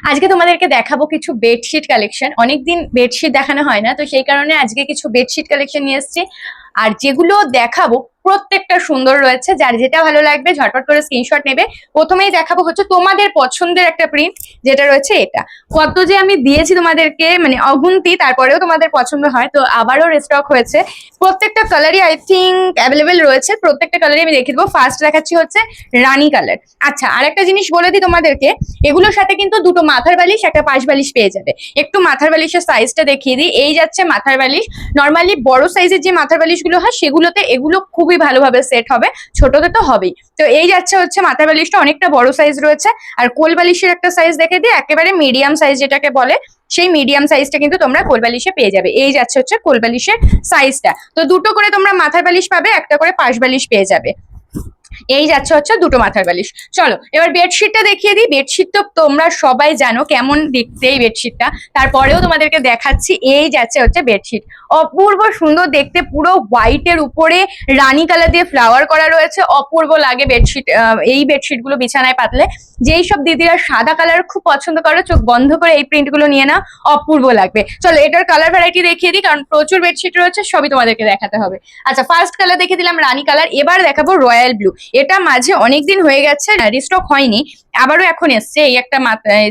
আজকে তোমাদেরকে দেখাবো কিছু বেডশিট কালেকশন। অনেকদিন বেডশিট দেখানো হয় না, তো সেই কারণে আজকে কিছু বেডশিট কালেকশন নিয়ে এসেছি। আর যেগুলো দেখাবো প্রত্যেকটা সুন্দর রয়েছে, যার যেটা ভালো লাগবে ঝটপট করে স্ক্রিনশট নেবে। প্রথমেই দেখাবো হচ্ছে তোমাদের পছন্দের একটা প্রিন্ট, যেটা রয়েছে এটা। কত যে আমি দিয়েছি তোমাদেরকে, মানে অগুন্তি, তারপরেও তোমাদের পছন্দ হয় তো আবারও রিস্টক হয়েছে। প্রত্যেকটা কালারই আই থিঙ্ক অ্যাভেলেবেল রয়েছে, প্রত্যেকটা কালারই আমি দেখিয়ে দেবো। ফার্স্ট দেখাচ্ছি হচ্ছে রানী কালার। আচ্ছা, আর একটা জিনিস বলে দিই তোমাদেরকে, এগুলোর সাথে কিন্তু দুটো মাথার বালিশ, একটা পাশ বালিশ পেয়ে যাবে। একটু মাথার বালিশের সাইজটা দেখিয়ে দিই। এই যাচ্ছে মাথার বালিশ। নর্মালি বড় সাইজের যে মাথার বালিশগুলো হয় সেগুলোতে এগুলো খুবই ভালোভাবে সেট হবে, ছোটতে তো হবেই। তো এই যাচ্ছে হচ্ছে মাথার বালিশটা, অনেকটা বড় সাইজ রয়েছে। আর কোল বালিশের একটা সাইজ দেখে দিই, একেবারে মিডিয়াম সাইজ যেটাকে বলে, সেই মিডিয়াম সাইজটা কিন্তু তোমরা কোল বালিশে পেয়ে যাবে। এই যাচ্ছে হচ্ছে কোল বালিশের সাইজটা। তো দুটো করে তোমরা মাথার বালিশ পাবে, একটা করে পাশ বালিশ পেয়ে যাবে। এই যাচ্ছে হচ্ছে দুটো মাথার বালিশ। চলো এবার বেডশিটটা দেখিয়ে দিই। বেডশিট তো তোমরা সবাই জানো কেমন দেখতে এই বেডশিটটা, তারপরেও তোমাদেরকে দেখাচ্ছি। এই যাচ্ছে হচ্ছে বেডশিট, অপূর্ব সুন্দর দেখতে, পুরো হোয়াইটের উপরে রানী কালার দিয়ে ফ্লাওয়ার করা রয়েছে। অপূর্ব লাগে বেডশিট, এই বেডশিট গুলো বিছানায় পাতলে। যেই সব দিদিরা সাদা কালার খুব পছন্দ করো, চোখ বন্ধ করে এই প্রিন্ট গুলো নিয়ে নাও, অপূর্ব লাগবে। চলো এটার কালার ভ্যারাইটি দেখিয়ে দিই, কারণ প্রচুর বেডশিট রয়েছে, সবই তোমাদেরকে দেখাতে হবে। আচ্ছা, ফার্স্ট কালার দেখে দিলাম রানী কালার। এবার দেখাবো রয়্যাল ব্লু। এটা মাঝে অনেকদিন হয়ে গেছে, রিস্টক হয়নি, আবারও এখন এসছে। এই একটা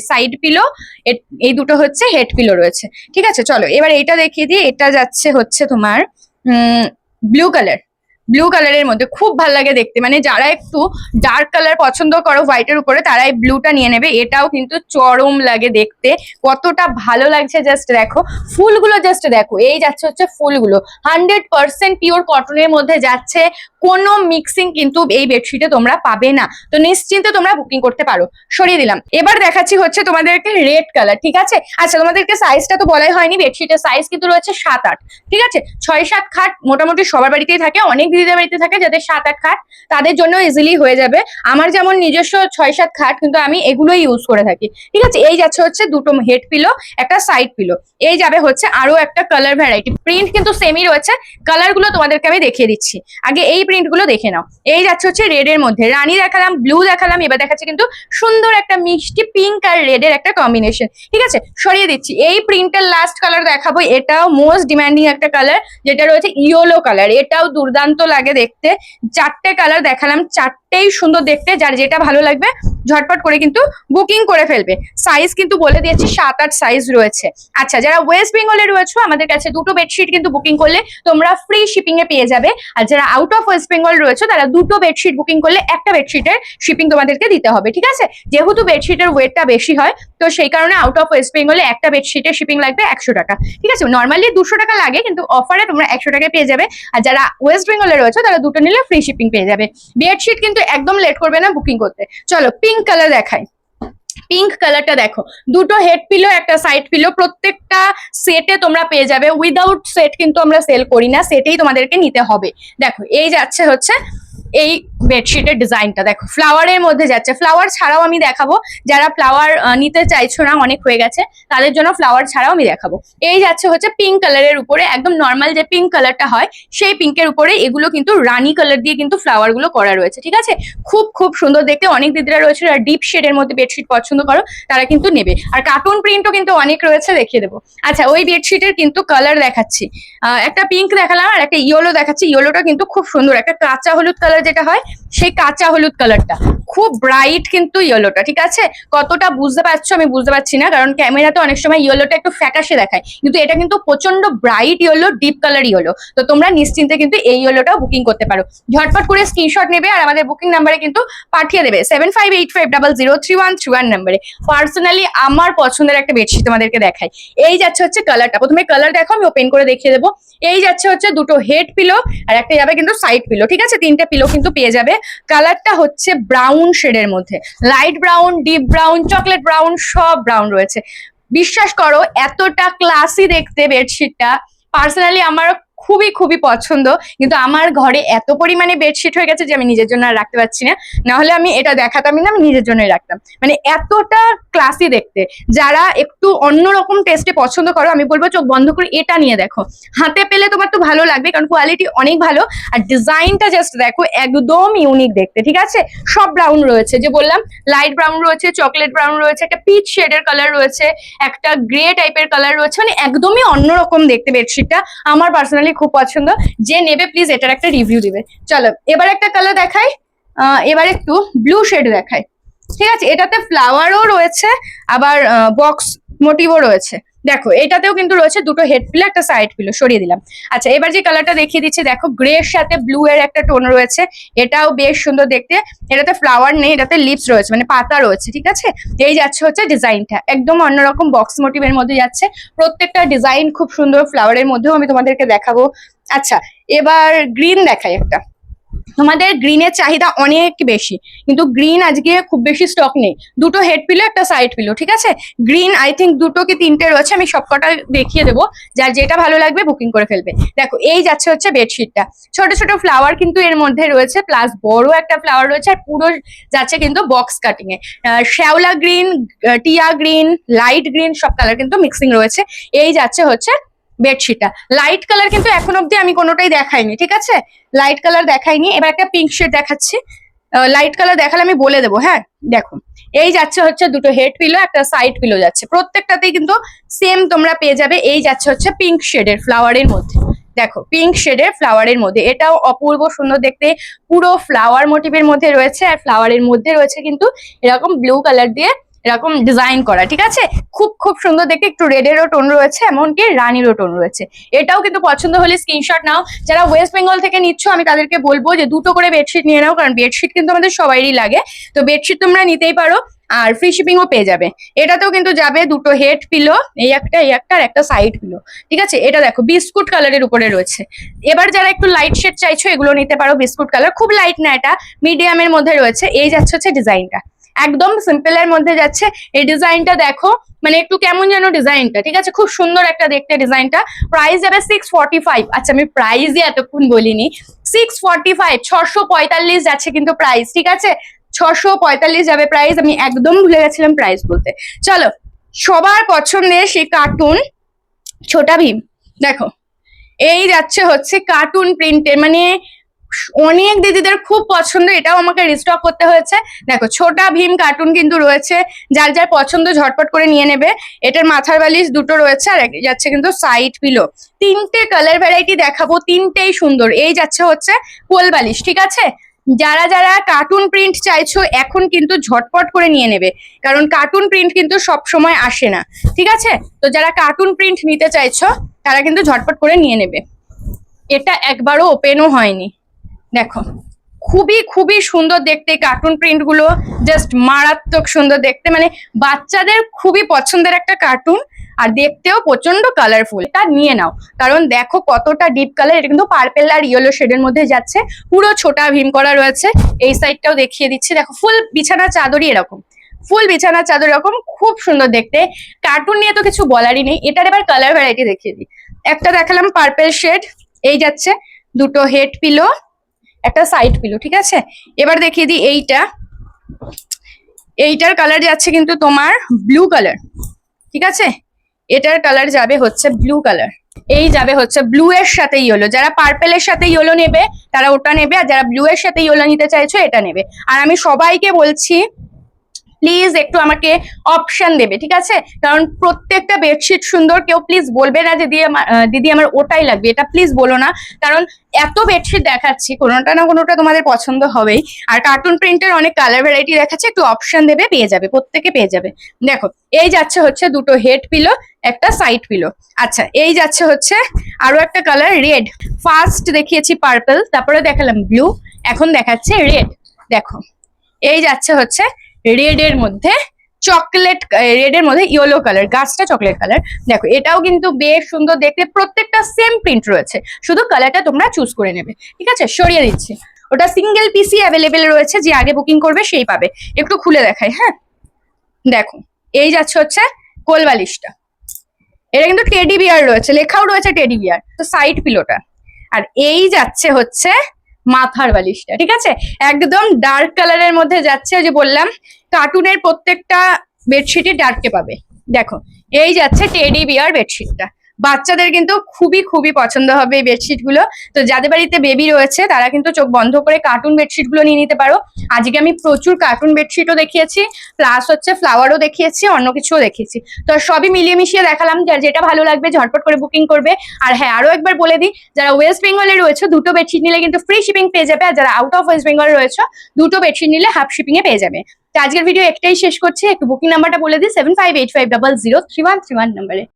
সাইড পিলো, এই দুটো হচ্ছে হেড পিলো রয়েছে। ঠিক আছে, চলো এবার এইটা দেখিয়ে দিই। এটা যাচ্ছে হচ্ছে তোমার ব্লু কালার। ব্লু কালারের মধ্যে খুব ভালো লাগে দেখতে, মানে যারা একটু ডার্ক কালার পছন্দ করো হোয়াইটের উপরে, তারা এই ব্লুটা নিয়ে নেবে। এটাও কিন্তু চরম লাগে দেখতে, কতটা ভালো লাগছে জাস্ট দেখো। ফুলগুলো জাস্ট দেখো, এই যাচ্ছে হচ্ছে ফুলগুলো 100% পিওর কটনের মধ্যে যাচ্ছে, কোনো মিক্সিং কিন্তু এই বেডশিটে তোমরা পাবে না। তো নিশ্চিন্তে তোমরা বুকিং করতে পারো। সরিয়ে দিলাম। এবার দেখাচ্ছি হচ্ছে তোমাদেরকে রেড কালার। ঠিক আছে, আচ্ছা তোমাদেরকে সাইজটা তো বলাই হয়নি। বেডশিটের সাইজ কিন্তু রয়েছে 7-8। ঠিক আছে, 6-7 খাট মোটামুটি সবার বাড়িতেই থাকে, অনেক দিদিদের বাড়িতে থাকে যাদের 7-8 খাট, তাদের জন্য ইজিলি হয়ে যাবে। আমার যেমন নিজস্ব 6-7 খাট, কিন্তু আমি এগুলোই ইউজ করে থাকি। ঠিক আছে, এই যাচ্ছে হচ্ছে দুটো হেড পিলো, একটা সাইড পিলো। এই যাবে হচ্ছে আরো একটা কালার ভ্যারাইটি। প্রিন্ট কিন্তু সেমই রয়েছে, কালার গুলো তোমাদেরকে আমি দেখিয়ে দিচ্ছি। আগে এই প্রিন্ট গুলো দেখে নাও। এই যাচ্ছে হচ্ছে রেড এর মধ্যে, রানী দেখালাম, ব্লু দেখালাম, এবার দেখাচ্ছি কিন্তু সুন্দর একটা মিষ্টি পিঙ্ক আর রেড এর একটা কম্বিনেশন। ঠিক আছে, সরিয়ে দিচ্ছি। এই প্রিন্টের লাস্ট কালার দেখাবো, এটাও মোস্ট ডিমান্ডিং একটা কালার, যেটা রয়েছে ইয়েলো কালার। এটাও দুর্দান্ত লাগে দেখতে। 4টে কালার দেখালাম, 4টেই সুন্দর দেখতে, যার যেটা ভালো লাগবে ঝটপট করে কিন্তু বুকিং করে ফেলবে। সাইজ কিন্তু বলে দিয়েছি 7-8 সাইজ রয়েছে। আচ্ছা, যারা ওয়েস্ট বেঙ্গলে রয়েছে, আমাদের কাছে দুটো বেডশিট কিন্তু বুকিং করলে তোমরা ফ্রি শিপিং এ পেয়ে যাবে। আর যারা আউট অফ ওয়েস্ট বেঙ্গল রয়েছে, তারা দুটো বেডশিট বুকিং করলে একটা বেডশিটের শিপিং তোমাদেরকে দিতে হবে। ঠিক আছে, যেহেতু বেডশিটের ওয়েটটা বেশি হয়, তো সেই কারণে আউট অফ ওয়েস্ট বেঙ্গলে একটা বেডশিটের শিপিং লাগবে 100 টাকা। ঠিক আছে, নর্মালি 200 টাকা লাগে, কিন্তু অফারে তোমরা 100 টাকায় পেয়ে যাবে। আর যারা ওয়েস্ট বেঙ্গলে রয়েছে, তারা দুটো নিলে ফ্রি শিপিং পেয়ে যাবে। বেডশিট কিন্তু একদম লেট করবে না বুকিং করতে। চলো পিঙ্ক কালার দেখাই। পিঙ্ক কালারটা দেখো, দুটো হেড পিলো, একটা সাইড পিলো, প্রত্যেকটা সেটে তোমরা পেয়ে যাবে। উইদাউট সেট কিন্তু আমরা সেল করি না, সেটেই তোমাদেরকে নিতে হবে। দেখো এই যাচ্ছে হচ্ছে এই বেডশিটের ডিজাইনটা, দেখো ফ্লাওয়ারের মধ্যে যাচ্ছে। ফ্লাওয়ার ছাড়াও আমি দেখাবো, যারা ফ্লাওয়ার নিতে চাইছো না, অনেক হয়ে গেছে, তাদের জন্য ফ্লাওয়ার ছাড়াও আমি দেখাবো। এই যাচ্ছে হচ্ছে পিঙ্ক কালারের উপরে, একদম নর্মাল যে পিঙ্ক কালারটা হয় সেই পিঙ্কের উপরে এগুলো কিন্তু রানী কালার দিয়ে কিন্তু ফ্লাওয়ার গুলো করা রয়েছে। ঠিক আছে, খুব খুব সুন্দর দেখতে। অনেক দিদিরা রয়েছে যারা ডিপ শেডের মধ্যে বেডশিট পছন্দ করো, তারা কিন্তু নেবে। আর কার্টুন প্রিন্টও কিন্তু অনেক রয়েছে, দেখিয়ে দেবো। আচ্ছা, ওই বেডশিটের কিন্তু কালার দেখাচ্ছি। একটা পিঙ্ক দেখালাম, আর একটা ইয়েলো দেখাচ্ছি। ইয়েলোটা কিন্তু খুব সুন্দর, একটা কাঁচা হলুদ কালার যেটা হয়, সেই কাঁচা হলুদ কালারটা খুব ব্রাইট কিন্তু ইয়েলোটা। ঠিক আছে, কতটা বুঝতে পারছো আমি বুঝতে পারছি না, কারণ ক্যামেরাতে অনেক সময় ইয়েলোটা একটু ফ্যাকাশে দেখায়, কিন্তু এটা কিন্তু প্রচন্ড bright yellow, deep colour yellow. তো তোমরা নিশ্চিন্তে কিন্তু এই ইয়েলোটাও বুকিং করতে পারো। ঝটপট করে স্ক্রিনশট নেবে আর আমাদের বুকিং নাম্বারে কিন্তু পাঠিয়ে দেবে 7585003131 নাম্বারে। পার্সোনালি আমার পছন্দের একটা বেডশিট তোমাদেরকে দেখাই। এই যাচ্ছে হচ্ছে কালারটা, প্রথমে কালার দেখো, আমি ওপেন করে দেখিয়ে দেবো। এই যাচ্ছে হচ্ছে দুটো হেড পিলো, আর একটা যাবে কিন্তু সাইড পিলো। ঠিক আছে, 3টে পিলো কিন্তু পেয়ে যাবে। কালারটা হচ্ছে ব্রাউন শেডের মধ্যে, light brown, deep brown, chocolate brown, সব ব্রাউন রয়েছে। বিশ্বাস করো এতটা ক্লাসি দেখতে বেডশিটটা, পার্সোনালি আমার খুবই খুবই পছন্দ, কিন্তু আমার ঘরে এত পরিমাণে বেডশিট হয়ে গেছে যে আমি নিজের জন্য আর রাখতে পারছি না। না হলে আমি এটা দেখাতামই না, আমি নিজের জন্যই রাখতাম। মানে এতটা ক্লাসি দেখতে। যারা একটু অন্যরকম টেস্টে পছন্দ করো, আমি বলবো চোখ বন্ধ করে এটা নিয়ে দেখো। হাতে পেলে তোমার তো ভালো লাগবে, কারণ কোয়ালিটি অনেক ভালো। আর ডিজাইনটা জাস্ট দেখো, একদম ইউনিক দেখতে, ঠিক আছে। সব ব্রাউন রয়েছে, যে বললাম লাইট ব্রাউন রয়েছে, চকলেট ব্রাউন রয়েছে, একটা পিচ শেডের কালার রয়েছে, একটা গ্রে টাইপের কালার রয়েছে, মানে একদমই অন্যরকম দেখতে বেডশিটটা। আমার পার্সোনালি খুব পছন্দ। যে নেবে প্লিজ এটার একটা রিভিউ দিবে। চলো এবার একটা কালার দেখাই, এবার একটু ব্লু শেড দেখাই, ঠিক আছে। এটাতে ফ্লাওয়ারও রয়েছে, আবার বক্স মোটিভও রয়েছে। দেখো এটাতেও কিন্তু রয়েছে দুটো হেড পিলো, একটা সাইড পিলো, সরিয়ে দিলাম। আচ্ছা এবার যে কালারটা দেখিয়ে দিচ্ছি, দেখো গ্রে এর সাথে ব্লু এর একটা টোন রয়েছে, এটাও বেশ সুন্দর দেখতে। এটাতে ফ্লাওয়ার নেই, এটাতে লিপস রয়েছে, মানে পাতা রয়েছে, ঠিক আছে। এই যাচ্ছে হচ্ছে ডিজাইনটা, একদম অন্যরকম বক্স মোটিভের মধ্যে যাচ্ছে। প্রত্যেকটা ডিজাইন খুব সুন্দর, ফ্লাওয়ারের মধ্যেও আমি তোমাদেরকে দেখাবো। আচ্ছা এবার গ্রিন দেখাই একটা। তোমাদের গ্রিনের চাহিদা অনেক বেশি, কিন্তু গ্রিন আজকে খুব বেশি স্টক নেই। দুটো হেড পিলো, একটা সাইড পিলো, ঠিক আছে। গ্রিন আই থিঙ্ক দুটো কি তিনটে রয়েছে, আমি সবকটা দেখিয়ে দেবো, যার যেটা ভালো লাগবে বুকিং করে ফেলবে। দেখো এই যাচ্ছে হচ্ছে বেডশিটটা, ছোট ছোট ফ্লাওয়ার কিন্তু এর মধ্যে রয়েছে, প্লাস বড় একটা ফ্লাওয়ার রয়েছে, আর পুরো যাচ্ছে কিন্তু বক্স কাটিং এ। শ্যাওলা গ্রিন, টিয়া গ্রিন, লাইট গ্রিন, সব কালার কিন্তু মিক্সিং রয়েছে। এই যাচ্ছে হচ্ছে বেডশিটটা। লাইট কালার কিন্তু এখন অব্দি আমি কোনোটাই দেখাইনি, ঠিক আছে। লাইট কালার দেখাইনি। এবার একটা পিঙ্ক শেড দেখাচ্ছি, লাইট কালার দেখালে আমি বলে দেবো, হ্যাঁ। দেখো এই যাচ্ছে হচ্ছে দুটো হেড পিলো, একটা সাইড পিলো যাচ্ছে, প্রত্যেকটাতেই কিন্তু সেম তোমরা পেয়ে যাবে। এই যাচ্ছে হচ্ছে পিঙ্ক শেডের ফ্লাওয়ারের মধ্যে, দেখো পিঙ্ক শেডের ফ্লাওয়ারের মধ্যে, এটাও অপূর্ব সুন্দর দেখতে, পুরো ফ্লাওয়ার মোটিভের মধ্যে রয়েছে। আর ফ্লাওয়ারের মধ্যে রয়েছে কিন্তু এরকম ব্লু কালার দিয়ে এরকম ডিজাইন করা, ঠিক আছে। খুব খুব সুন্দর দেখতে, একটু রেডেরও টোন রয়েছে, এমনকি রানিরও টোন রয়েছে। এটাও কিন্তু পছন্দ হলে স্ক্রিনশট নাও। যারা ওয়েস্ট বেঙ্গল থেকে নিচ্ছ আমি তাদেরকে বলবো যে দুটো করে বেডশিট নিয়ে নাও, কারণ বেডশিট কিন্তু আমাদের সবারই লাগে। তো বেডশিট তোমরা নিতেই পারো, আর ফ্রি শিপিংও পেয়ে যাবে। এটাতেও কিন্তু যাবে দুটো হেড পিলো, এই একটা আর একটা সাইড পিলো, ঠিক আছে। এটা দেখো বিস্কুট কালারের উপরে রয়েছে। এবার যারা একটু লাইট শেড চাইছো এগুলো নিতে পারো, বিস্কুট কালার, খুব লাইট না, এটা মিডিয়ামের মধ্যে রয়েছে। এই যাচ্ছে হচ্ছে ডিজাইনটা, একদম সিম্পল এর মধ্যে যাচ্ছে। এই ডিজাইনটা দেখো, মানে একটু কেমন যেন ডিজাইনটা, ঠিক আছে, খুব সুন্দর একটা দেখতে ডিজাইনটা। প্রাইস যাবে 645। আচ্ছা আমি প্রাইসই এতক্ষণ বলিনি, 645, 645 যাচ্ছে কিন্তু প্রাইস, ঠিক আছে। 645 যাবে প্রাইস, আমি একদম ভুলে গেছিলাম প্রাইস বলতে। চলো সবার পছন্দের সেই কার্টুন ছোটা ভীম, দেখো এই যাচ্ছে হচ্ছে কার্টুন প্রিন্টের, মানে অনেক দিদিদের খুব পছন্দ, এটাও আমাকে রিস্টক করতে হয়েছে। দেখো ছোটা ভীম কার্টুন কিন্তু রয়েছে, যার যার পছন্দ ঝটপট করে নিয়ে নেবে। এটার মাথার বালিশ দুটো রয়েছে, আর যাচ্ছে কিন্তু সাইড পিলো। তিনটে কালার ভ্যারাইটি দেখাবো, তিনটেই সুন্দর। এই যাচ্ছে হচ্ছে কোল বালিশ, ঠিক আছে। যারা যারা কার্টুন প্রিন্ট চাইছো এখন কিন্তু ঝটপট করে নিয়ে নেবে, কারণ কার্টুন প্রিন্ট কিন্তু সব সময় আসে না, ঠিক আছে। তো যারা কার্টুন প্রিন্ট নিতে চাইছো তারা কিন্তু ঝটপট করে নিয়ে নেবে। এটা একবারও ওপেনও হয়নি, দেখো খুবই খুবই সুন্দর দেখতে কার্টুন প্রিন্ট গুলো, জাস্ট মারাত্মক সুন্দর দেখতে, মানে বাচ্চাদের খুবই পছন্দের একটা কার্টুন, আর দেখতেও প্রচন্ড কালারফুল। এটা নিয়ে নাও, কারণ দেখো কতটা ডিপ কালার, এটা কিন্তু পার্পেল আর ইয়েলো শেডের মধ্যে যাচ্ছে, পুরো ছোটা ভীম করা রয়েছে। এই সাইডটাও দেখিয়ে দিচ্ছি, দেখো ফুল বিছানা চাদরই এরকম, ফুল বিছানা চাদর এরকম, খুব সুন্দর দেখতে। কার্টুন নিয়ে তো কিছু বলারই নেই। এটার এবার কালার ভ্যারাইটি দেখিয়ে দিই। একটা দেখালাম পার্পেল শেড, এই যাচ্ছে দুটো হেড পিলো, একটা সাইড পিলো, ঠিক আছে। এবার দেখিয়ে দিই এইটার কালার যাচ্ছে কিন্তু তোমার ব্লু কালার, ঠিক আছে। এটার কালার যাবে হচ্ছে ব্লু কালার, এই যাবে হচ্ছে ব্লু এর সাথে ইয়েলো। যারা পার্পেলের সাথে ইয়েলো নেবে তারা ওটা নেবে, আর যারা ব্লু এর সাথে ইয়েলো নিতে চাইছো এটা নেবে। আর আমি সবাইকে বলছি প্লিজ একটু আমাকে অপশন দেবে, ঠিক আছে, কারণ প্রত্যেকটা বেডশিট সুন্দর। কেউ প্লিজ বলবে না যে দিদি আমার ওটাই লাগবে, এটা প্লিজ বলো না, কারণ এত বেডশিট দেখাচ্ছি কোনোটা না কোনোটা তোমাদের পছন্দ হবেই। আর কার্টুন প্রিন্টের অনেক কালার ভ্যারাইটি দেখাচ্ছে, একটু অপশন দেবে, পেয়ে যাবে, প্রত্যেকে পেয়ে যাবে। দেখো এই যাচ্ছে হচ্ছে দুটো হেড পিলো, একটা সাইড পিলো। আচ্ছা এই যাচ্ছে হচ্ছে আরো একটা কালার রেড, ফার্স্ট দেখিয়েছি পার্পল, তারপরে দেখালাম ব্লু, এখন দেখাচ্ছে রেড। দেখো এই যাচ্ছে হচ্ছে রেড এর মধ্যে চকলেট, রেড এর মধ্যে ইয়েলো কালার, গাছটা চকলেট কালার। দেখো এটাও কিন্তু বেশ সুন্দর দেখতে, প্রত্যেকটা সেম প্রিন্ট রয়েছে, শুধু কালারটা তোমরা চুজ করে নেবে, ঠিক আছে। সরিয়ে দিচ্ছি, ওটা সিঙ্গেল পিসি অ্যাভেলেবেল রয়েছে, যে আগে বুকিং করবে সেই পাবে। একটু খুলে দেখাই, হ্যাঁ দেখো এই যাচ্ছে হচ্ছে কোল বালিশটা, এটা কিন্তু টেডি বিয়ার রয়েছে, লেখাও রয়েছে টেডি বিয়ার। তো সাইড পিলোটা আর এই যাচ্ছে হচ্ছে মাথার বালিশটা, ঠিক আছে, একদম ডার্ক কালারের মধ্যে যাচ্ছে। ওই যে বললাম কার্টুনের প্রত্যেকটা বেডশিটই ডার্কে পাবে। দেখো এই যাচ্ছে টেডি বিয়ার বেডশিটটা, বাচ্চাদের কিন্তু খুবই খুবই পছন্দ হবে এই বেডশিট গুলো। তো যাদের বাড়িতে বেবি রয়েছে তারা কিন্তু চোখ বন্ধ করে কার্টুন বেডশিট গুলো নিয়ে নিতে পারো। আজকে আমি প্রচুর কার্টুন বেডশিটও দেখিয়েছি, প্লাস হচ্ছে ফ্লাওয়ারও দেখিয়েছি, অন্য কিছুও দেখিয়েছি। তো সবই মিলিয়ে মিশিয়ে দেখালাম, যার যেটা ভালো লাগবে ঝটপট করে বুকিং করবে। আর হ্যাঁ, আরো একবার বলে দিই, যারা ওয়েস্ট বেঙ্গলে রয়েছে দুটো বেডশিট নিলে কিন্তু ফ্রি শিপিং পেয়ে যাবে, আর যারা আউট অফ ওয়েস্ট বেঙ্গল রয়েছে দুটো বেডশিট নিলে হাফ শিপিং এ পেয়ে যাবে। তো আজকের ভিডিও একটাই শেষ করছি, একটু বুকিং নাম্বারটা বলে দিই, 7585003131 নাম্বারে।